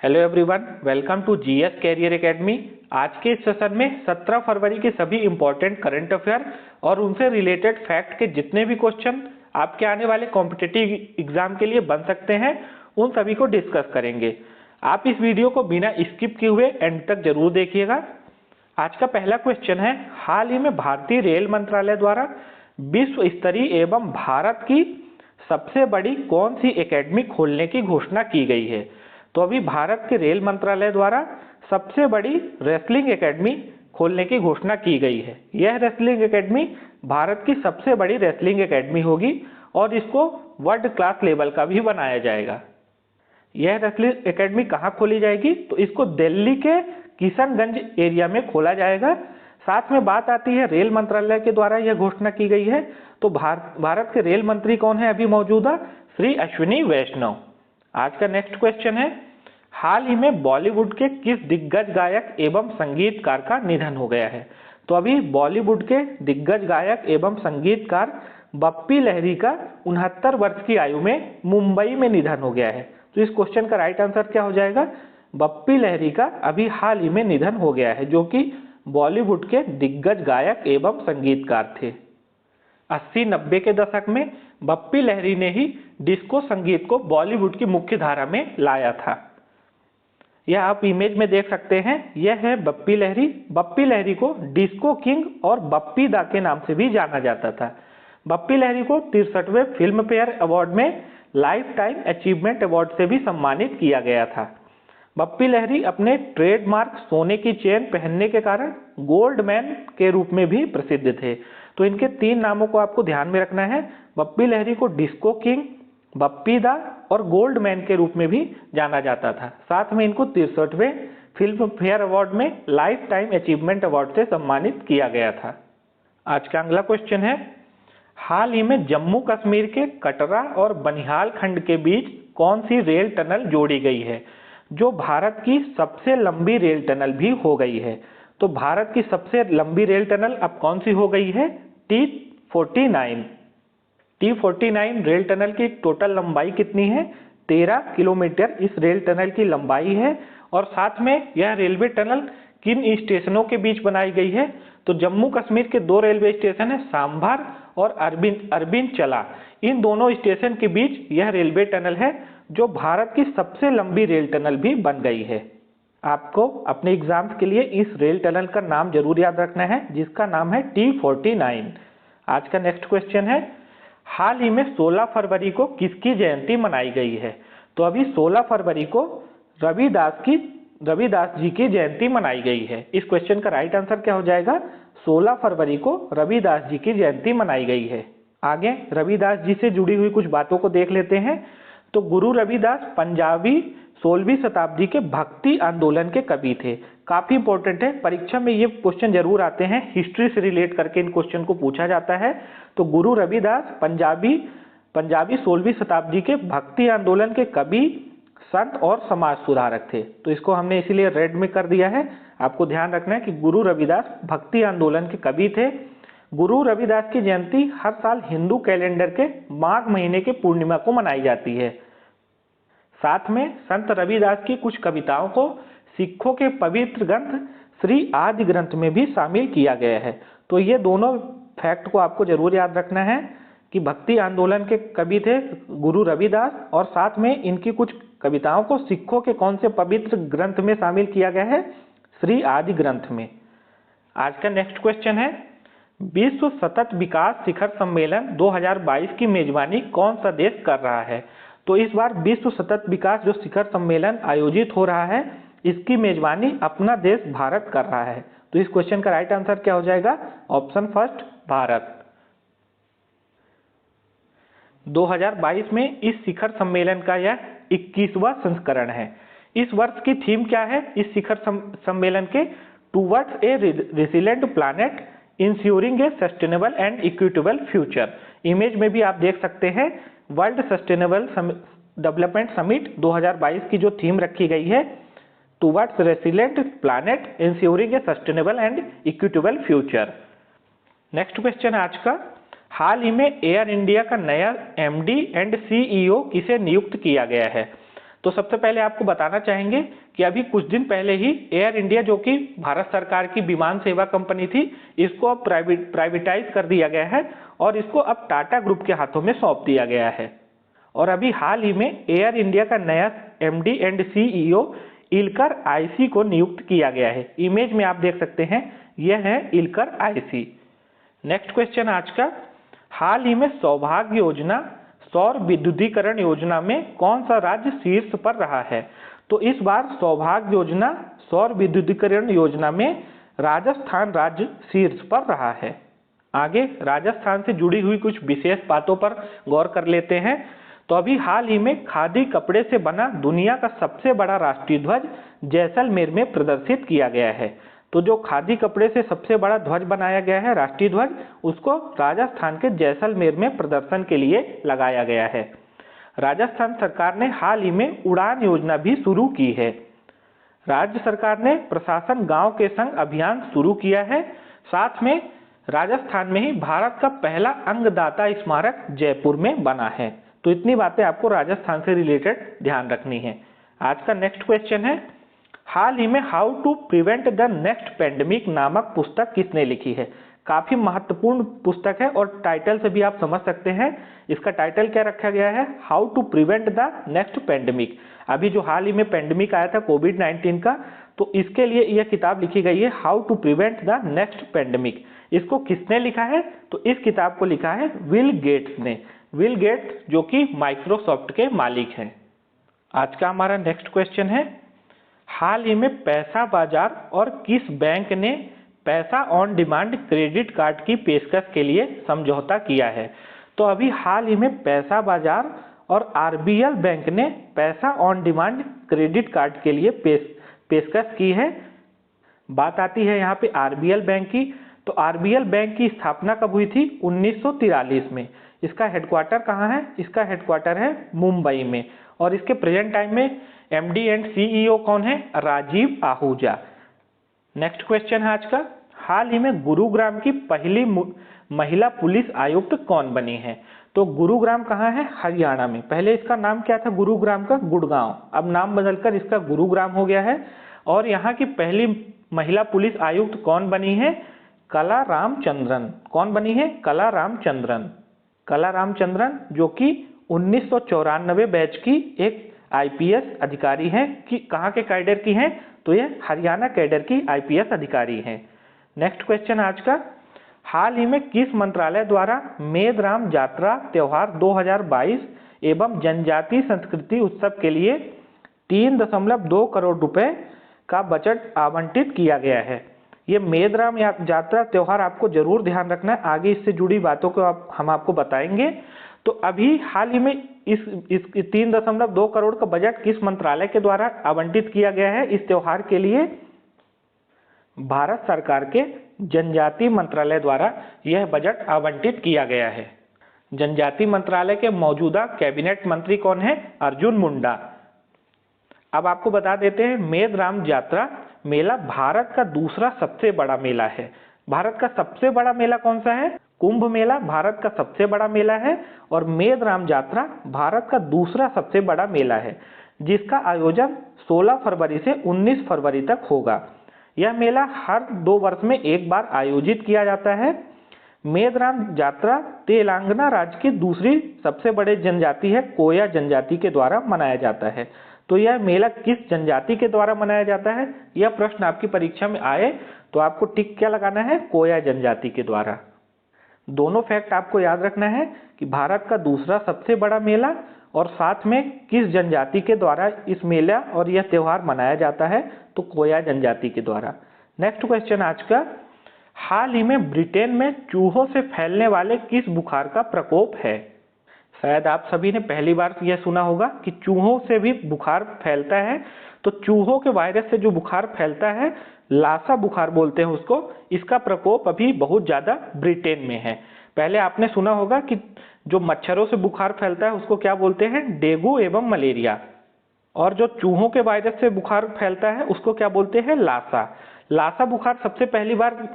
Hello everyone, welcome to GS career academy. आज के इस सेशन में 17 फरवरी के सभी इंपॉर्टेंट करंट अफेयर और उनसे रिलेटेड फैक्ट के जितने भी क्वेश्चन आपके आने वाले कॉम्पिटिटिव एग्जाम के लिए बन सकते हैं उन सभी को डिस्कस करेंगे। आप इस वीडियो को बिना स्किप किए हुए एंड तक जरूर देखिएगा। आज का पहला क्वेश्चन है, हाल ही में भारतीय रेल मंत्रालय द्वारा विश्व स्तरीय एवं भारत की सबसे बड़ी कौन सी एकेडमी खोलने की घोषणा की गई है? तो अभी भारत के रेल मंत्रालय द्वारा सबसे बड़ी रेसलिंग एकेडमी खोलने की घोषणा की गई है। यह रेसलिंग एकेडमी भारत की सबसे बड़ी रेसलिंग एकेडमी होगी और इसको वर्ल्ड क्लास लेवल का भी बनाया जाएगा। यह रेसलिंग एकेडमी कहाँ खोली जाएगी? तो इसको दिल्ली के किशनगंज एरिया में खोला जाएगा। साथ में बात आती है रेल मंत्रालय के द्वारा यह घोषणा की गई है, तो भारत के रेल मंत्री कौन है अभी मौजूदा? श्री अश्विनी वैष्णव। आज का नेक्स्ट क्वेश्चन है, हाल ही में बॉलीवुड के किस दिग्गज गायक एवं संगीतकार का निधन हो गया है? तो अभी बॉलीवुड के दिग्गज गायक एवं संगीतकार बप्पी लहरी का 69 वर्ष की आयु में मुंबई में निधन हो गया है। तो इस क्वेश्चन का राइट आंसर क्या हो जाएगा? बप्पी लहरी का अभी हाल ही में निधन हो गया है, जो कि बॉलीवुड के दिग्गज गायक एवं संगीतकार थे। 80-90 के दशक में बप्पी लहरी ने ही डिस्को संगीत को बॉलीवुड की मुख्य धारा में लाया था। यह आप इमेज में देख सकते हैं, यह है बप्पी लहरी। बप्पी लहरी को डिस्को किंग और बप्पी दा के नाम से भी जाना जाता था। बप्पी लहरी को 63वें फिल्म फेयर अवार्ड में लाइफ टाइम अचीवमेंट अवार्ड से भी सम्मानित किया गया था। बप्पी लहरी अपने ट्रेडमार्क सोने की चेन पहनने के कारण गोल्ड मैन के रूप में भी प्रसिद्ध थे। तो इनके 3 नामों को आपको ध्यान में रखना है। बप्पी लहरी को डिस्को किंग, बप्पी दा और गोल्ड मैन के रूप में भी जाना जाता था। साथ में इनको 63वें फिल्म फेयर अवार्ड में लाइफ टाइम अचीवमेंट अवार्ड से सम्मानित किया गया था। आज का अगला क्वेश्चन है, हाल ही में जम्मू कश्मीर के कटरा और बनिहाल खंड के बीच कौन सी रेल टनल जोड़ी गई है, जो भारत की सबसे लंबी रेल टनल भी हो गई है? तो भारत की सबसे लंबी रेल टनल अब कौन सी हो गई है? T49। T49 रेल टनल की टोटल लंबाई कितनी है? 13 किलोमीटर इस रेल टनल की लंबाई है। और साथ में यह रेलवे टनल किन स्टेशनों के बीच बनाई गई है? तो जम्मू कश्मीर के 2 रेलवे स्टेशन है, सांभर और अरबिंद चला। इन दोनों स्टेशन के बीच यह रेलवे टनल है, जो भारत की सबसे लंबी रेल टनल भी बन गई है। आपको अपने एग्जाम्स के लिए इस रेल टनल का नाम जरूर याद रखना है, जिसका नाम है T49। आज का नेक्स्ट क्वेश्चन है, हाल ही में 16 फरवरी को किसकी जयंती मनाई गई है? तो अभी 16 फरवरी को रविदास जी की जयंती मनाई गई है। इस क्वेश्चन का राइट आंसर क्या हो जाएगा? 16 फरवरी को रविदास जी की जयंती मनाई गई है। आगे रविदास जी से जुड़ी हुई कुछ बातों को देख लेते हैं। तो गुरु रविदास पंजाबी 16वीं शताब्दी के भक्ति आंदोलन के कवि थे। काफी इंपॉर्टेंट है, परीक्षा में ये क्वेश्चन जरूर आते हैं, हिस्ट्री से रिलेट करके इन क्वेश्चन को पूछा जाता है। तो गुरु रविदास पंजाबी 16वीं शताब्दी के भक्ति आंदोलन के कवि, संत और समाज सुधारक थे। तो इसको हमने इसीलिए रेड में कर दिया है। आपको ध्यान रखना है कि गुरु रविदास भक्ति आंदोलन के कवि थे। गुरु रविदास की जयंती हर साल हिंदू कैलेंडर के माघ महीने के पूर्णिमा को मनाई जाती है। साथ में संत रविदास की कुछ कविताओं को सिखों के पवित्र ग्रंथ श्री आदि ग्रंथ में भी शामिल किया गया है। तो ये दोनों फैक्ट को आपको जरूर याद रखना है कि भक्ति आंदोलन के कवि थे गुरु रविदास, और साथ में इनकी कुछ कविताओं को सिखों के कौन से पवित्र ग्रंथ में शामिल किया गया है? श्री आदि ग्रंथ में। आज का नेक्स्ट क्वेश्चन है, विश्व सतत विकास शिखर सम्मेलन 2022 की मेजबानी कौन सा देश कर रहा है? तो इस बार विश्व सतत विकास जो शिखर सम्मेलन आयोजित हो रहा है, इसकी मेजबानी अपना देश भारत कर रहा है। तो इस क्वेश्चन का राइट आंसर क्या हो जाएगा? Option first, Bharat. 2022 में इस शिखर सम्मेलन का यह 21वां संस्करण है। इस वर्ष की थीम क्या है इस शिखर सम्मेलन के? Towards a resilient planet ensuring A sustainable and equitable future. Image में भी आप देख सकते हैं, वर्ल्ड सस्टेनेबल डेवलपमेंट समिट 2022 की जो थीम रखी गई है, towards resilient planet ensuring A sustainable and equitable future. Next question आज का, हाल ही में एयर इंडिया का नया MD एंड CEO किसे नियुक्त किया गया है? तो सबसे पहले आपको बताना चाहेंगे कि अभी कुछ दिन पहले ही एयर इंडिया, जो कि भारत सरकार की विमान सेवा कंपनी थी, इसको अब प्राइवेटाइज कर दिया गया है और इसको अब टाटा ग्रुप के हाथों में सौंप दिया गया है। और अभी हाल ही में एयर इंडिया का नया MD and CEO Ilker IC को नियुक्त किया गया है। इमेज में आप देख सकते हैं, यह है इल्कर आईसी। नेक्स्ट क्वेश्चन आज का, हाल ही में सौभाग्य योजना सौर विद्युतीकरण योजना में कौन सा राज्य शीर्ष पर रहा है? तो इस बार सौभाग्य योजना सौर विद्युतीकरण योजना में राजस्थान राज्य शीर्ष पर रहा है। आगे राजस्थान से जुड़ी हुई कुछ विशेष बातों पर गौर कर लेते हैं। तो अभी हाल ही में खादी कपड़े से बना दुनिया का सबसे बड़ा राष्ट्रीय ध्वज जैसलमेर में प्रदर्शित किया गया है। तो जो खादी कपड़े से सबसे बड़ा ध्वज बनाया गया है, राष्ट्रीय ध्वज, उसको राजस्थान के जैसलमेर में प्रदर्शन के लिए लगाया गया है। राजस्थान सरकार ने हाल ही में उड़ान योजना भी शुरू की है। राज्य सरकार ने प्रशासन गांव के संग अभियान शुरू किया है। साथ में राजस्थान में ही भारत का पहला अंगदाता स्मारक जयपुर में बना है। तो इतनी बातें आपको राजस्थान से रिलेटेड ध्यान रखनी है। आज का नेक्स्ट क्वेश्चन है, हाल ही में how to prevent the next pandemic नामक पुस्तक किसने लिखी है? काफी महत्वपूर्ण पुस्तक है और टाइटल से भी आप समझ सकते हैं। इसका टाइटल क्या रखा गया है? How to prevent the next pandemic. अभी जो हाल ही में पेंडेमिक आया था कोविड-19 का, तो इसके लिए यह किताब लिखी गई है, how to prevent the next pandemic. इसको किसने लिखा है? तो इस किताब को लिखा है विल गेट्स ने। विल गेट्स जो कि माइक्रोसॉफ्ट के मालिक हैं। आज का हमारा नेक्स्ट क्वेश्चन है, हाल ही में पैसा बाजार और किस बैंक ने पैसा ऑन डिमांड क्रेडिट कार्ड की पेशकश के लिए समझौता किया है? तो अभी हाल ही में पैसा बाजार और आरबीएल बैंक ने पैसा ऑन डिमांड क्रेडिट कार्ड के लिए पेशकश की है। बात आती है यहाँ पे आरबीएल बैंक की। तो आरबीएल बैंक की स्थापना कब हुई थी? 1943 में। इसका हेडक्वार्टर कहाँ है? इसका हेडक्वार्टर है मुंबई में। और इसके प्रेजेंट टाइम में एमडी एंड सीईओ कौन है? राजीव आहूजा। नेक्स्ट क्वेश्चन है आज का, हाल ही में गुरुग्राम की पहली महिला पुलिस आयुक्त कौन बनी है? तो गुरुग्राम कहाँ है? हरियाणा में। पहले इसका नाम क्या था गुरुग्राम का? गुड़गांव। अब नाम बदलकर इसका गुरुग्राम हो गया है। और यहाँ की पहली महिला पुलिस आयुक्त कौन बनी है? कला रामचंद्रन। कौन बनी है? कला रामचंद्रन। कला रामचंद्रन जो कि 1994 बैच की एक आईपीएस अधिकारी हैं। कि कहाँ के कैडर की हैं? तो ये हरियाणा कैडर की आईपीएस अधिकारी हैं। नेक्स्ट क्वेश्चन आज का, हाल ही में किस मंत्रालय द्वारा मेदराम जात्रा त्योहार 2022 एवं जनजातीय संस्कृति उत्सव के लिए 3.2 करोड़ रुपए का बजट आवंटित किया गया है? ये मेदराम जात्रा त्योहार आपको जरूर ध्यान रखना है, आगे इससे जुड़ी बातों को हम आपको बताएंगे। तो अभी हाल ही में इस 3.2 करोड़ का बजट किस मंत्रालय के द्वारा आवंटित किया गया है इस त्योहार के लिए? भारत सरकार के जनजातीय मंत्रालय द्वारा यह बजट आवंटित किया गया है। जनजातीय मंत्रालय के मौजूदा कैबिनेट मंत्री कौन है? अर्जुन मुंडा। अब आपको बता देते हैं, मेदराम यात्रा मेला भारत का दूसरा सबसे बड़ा मेला है। भारत का सबसे बड़ा मेला कौन सा है? कुंभ मेला भारत का सबसे बड़ा मेला है और मेदराम यात्रा भारत का दूसरा सबसे बड़ा मेला है, जिसका आयोजन 16 फरवरी से 19 फरवरी तक होगा। यह मेला हर 2 वर्ष में एक बार आयोजित किया जाता है। मेदराम यात्रा तेलंगाना राज्य की दूसरी सबसे बड़े जनजाति है, कोया जनजाति के द्वारा मनाया जाता है। तो यह मेला किस जनजाति के द्वारा मनाया जाता है? यह प्रश्न आपकी परीक्षा में आए तो आपको टिक क्या लगाना है? कोया जनजाति के द्वारा। दोनों फैक्ट आपको याद रखना है कि भारत का दूसरा सबसे बड़ा मेला और साथ में किस जनजाति के द्वारा इस मेला और यह त्योहार मनाया जाता है, तो कोया जनजाति के द्वारा। नेक्स्ट क्वेश्चन आज का, हाल ही में ब्रिटेन में चूहों से फैलने वाले किस बुखार का प्रकोप है? शायद आप सभी ने पहली बार यह सुना होगा कि चूहों से भी बुखार फैलता है। तो चूहों के वायरस से जो बुखार फैलता है, लासा बुखार बोलते हैं उसको, इसका प्रकोप अभी बहुत ज्यादा ब्रिटेन में है। पहले आपने सुना होगा कि जो मच्छरों से बुखार फैलता है उसको क्या बोलते हैं? डेंगू एवं मलेरिया। और जो चूहों के वायरस से बुखार फैलता है उसको क्या बोलते हैं? लासा। लासा बुखार सबसे पहली बार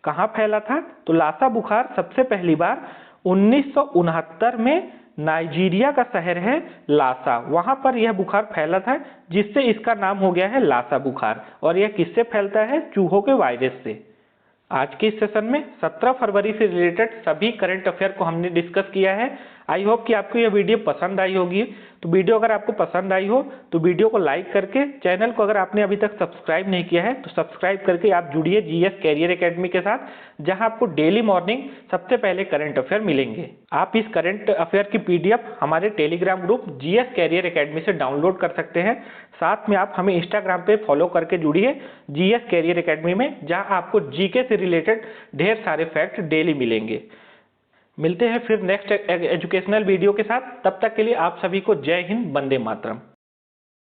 कहाँ फैला था? तो लासा बुखार सबसे पहली बार 1969 में नाइजीरिया का शहर है लासा, वहां पर यह बुखार फैला था जिससे इसका नाम हो गया है लासा बुखार। और यह किससे फैलता है? चूहों के वायरस से। आज के इस सेशन में 17 फरवरी से रिलेटेड सभी करंट अफेयर को हमने डिस्कस किया है। आई होप कि आपको यह वीडियो पसंद आई होगी। तो वीडियो अगर आपको पसंद आई हो तो वीडियो को लाइक करके, चैनल को अगर आपने अभी तक सब्सक्राइब नहीं किया है तो सब्सक्राइब करके आप जुड़िए जीएस कैरियर एकेडमी के साथ, जहां आपको डेली मॉर्निंग सबसे पहले करंट अफेयर मिलेंगे। आप इस करंट अफेयर की पीडीएफ हमारे Telegram group GS career academy से डाउनलोड कर सकते हैं। साथ में आप हमें इंस्टाग्राम पे फॉलो करके जुड़िए जीएस कैरियर एकेडमी में, जहां आपको जीके से रिलेटेड ढेर सारे फैक्ट डेली मिलेंगे। मिलते हैं फिर नेक्स्ट एजुकेशनल वीडियो के साथ। तब तक के लिए आप सभी को जय हिंद, वंदे मातरम।